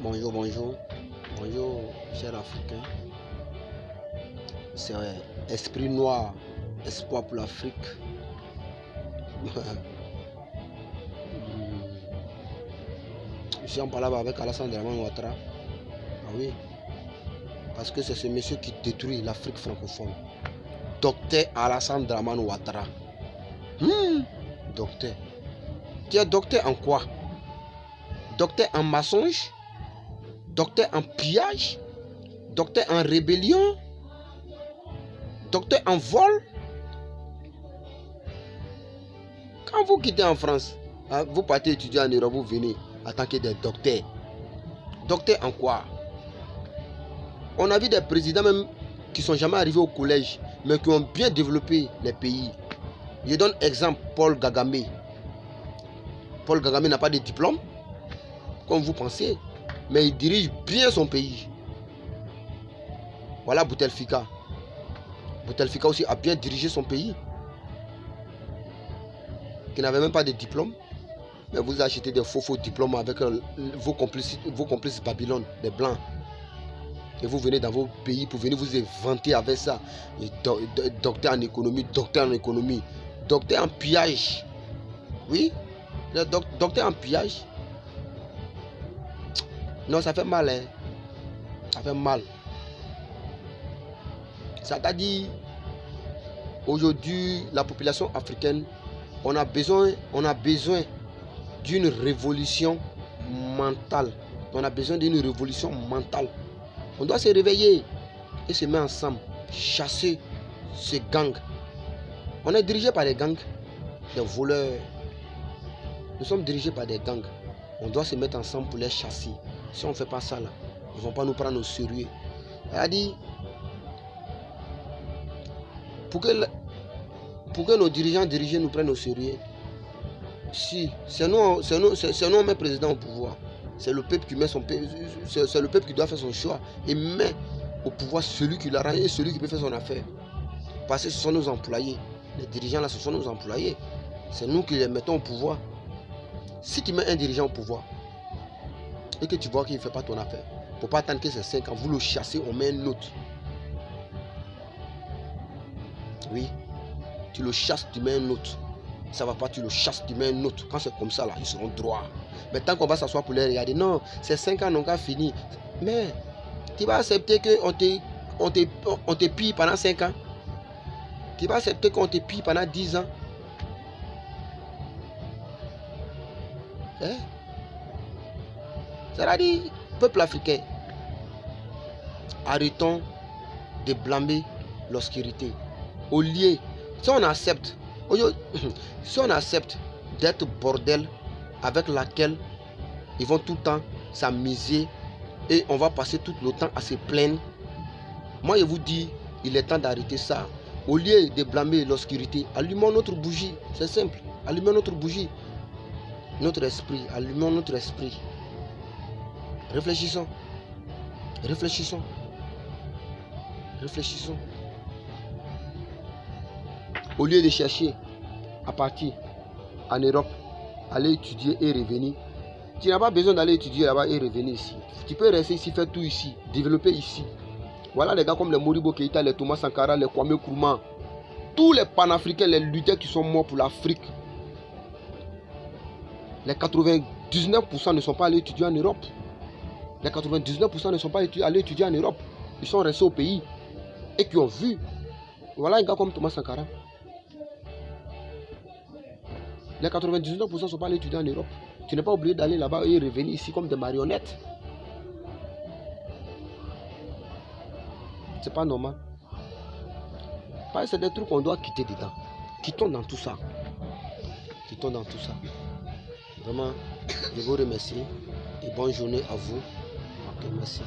Bonjour, bonjour. Bonjour, chers Africains. C'est Esprit Noir, Espoir pour l'Afrique. Je suis en parlant avec Alassane Dramane Ouattara. Ah oui. Parce que c'est ce monsieur qui détruit l'Afrique francophone. Docteur Alassane Dramane Ouattara. Docteur. Tu es docteur en quoi? Docteur en mensonge? Docteur en pillage? Docteur en rébellion? Docteur en vol? Quand vous quittez en France, vous partez étudier en Europe, vous venez en tant que des docteurs. Docteur en quoi? On a vu des présidents même qui ne sont jamais arrivés au collège, mais qui ont bien développé les pays. Je donne exemple Paul Kagame. Paul Kagame n'a pas de diplôme, comme vous pensez, mais il dirige bien son pays. Voilà Bouteflika. Bouteflika aussi a bien dirigé son pays, qui n'avait même pas de diplôme, mais vous achetez des faux diplômes avec vos complices Babylone, des blancs. Et vous venez dans vos pays pour venir vous vanter avec ça. Docteur en économie, docteur en pillage. Oui, le docteur en pillage. Non, ça fait mal, hein. Ça fait mal. Ça t'a dit, aujourd'hui, la population africaine, on a besoin d'une révolution mentale. On a besoin d'une révolution mentale. On doit se réveiller et se mettre ensemble, chasser ces gangs. On est dirigé par des gangs, des voleurs. Nous sommes dirigés par des gangs. On doit se mettre ensemble pour les chasser. Si on ne fait pas ça, là, ils ne vont pas nous prendre au sérieux. Elle a dit, pour que nos dirigeants nous prennent au sérieux, si c'est nous, on met président au pouvoir. C'est le peuple qui met c'est le peuple qui doit faire son choix et met au pouvoir celui qui l'arrange et celui qui peut faire son affaire. Parce que ce sont nos employés. Les dirigeants là, ce sont nos employés. C'est nous qui les mettons au pouvoir. Si tu mets un dirigeant au pouvoir et que tu vois qu'il ne fait pas ton affaire, il ne faut pas attendre que c'est 5 ans, vous le chassez, on met un autre. Oui, tu le chasses, tu mets un autre. Ça ne va pas, tu le chasses, tu mets un autre. Quand c'est comme ça, là, ils seront droits. Mais tant qu'on va s'asseoir pour les regarder, non, ces 5 ans n'ont qu'à finir. Mais tu vas accepter qu'on te pille pendant 5 ans. Tu vas accepter qu'on te pille pendant 10 ans. Hein? C'est-à-dire, peuple africain, arrêtons de blâmer l'obscurité. Au lieu, si on accepte d'être bordel avec laquelle ils vont tout le temps s'amuser et on va passer tout le temps à se plaindre, moi je vous dis, il est temps d'arrêter ça. Au lieu de blâmer l'obscurité, allumons notre bougie, c'est simple, allumons notre bougie, notre esprit, allumons notre esprit. Réfléchissons. Au lieu de chercher à partir en Europe, aller étudier et revenir, tu n'as pas besoin d'aller étudier là-bas et revenir ici. Tu peux rester ici, faire tout ici, développer ici. Voilà les gars comme les Modibo Keïta, les Thomas Sankara, les Kwame Nkrumah, tous les panafricains, les lutteurs qui sont morts pour l'Afrique. Les 99% ne sont pas allés étudier en Europe. Les 99% ne sont pas allés étudier en Europe. Ils sont restés au pays et qui ont vu. Voilà un gars comme Thomas Sankara. Les 99% ne sont pas allés étudier en Europe. Tu n'es pas obligé d'aller là-bas et revenir ici comme des marionnettes. C'est pas normal. Parce que c'est des trucs qu'on doit quitter dedans. Quittons dans tout ça. Vraiment, je vous remercie et bonne journée à vous. Ok, merci.